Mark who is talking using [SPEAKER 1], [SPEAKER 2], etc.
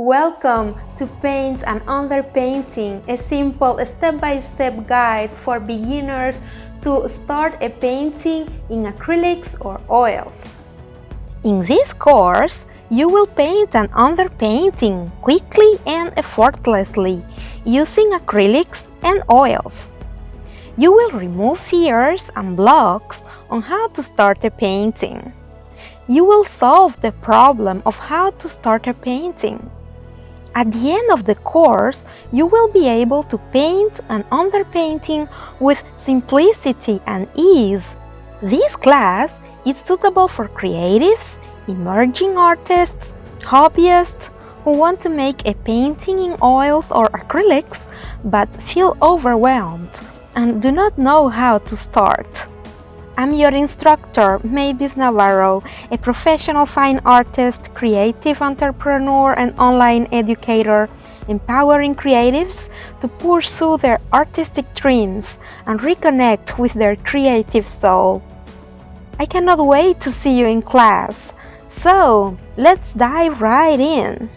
[SPEAKER 1] Welcome to Paint and Underpainting, a simple step-by-step guide for beginners to start a painting in acrylics or oils.
[SPEAKER 2] In this course, you will paint an underpainting quickly and effortlessly using acrylics and oils. You will remove fears and blocks on how to start a painting. You will solve the problem of how to start a painting. At the end of the course, you will be able to paint an underpainting with simplicity and ease. This class is suitable for creatives, emerging artists, hobbyists who want to make a painting in oils or acrylics but feel overwhelmed and do not know how to start. I'm your instructor, Maibis Navarro, a professional fine artist, creative entrepreneur, and online educator, empowering creatives to pursue their artistic dreams and reconnect with their creative soul. I cannot wait to see you in class. So, let's dive right in.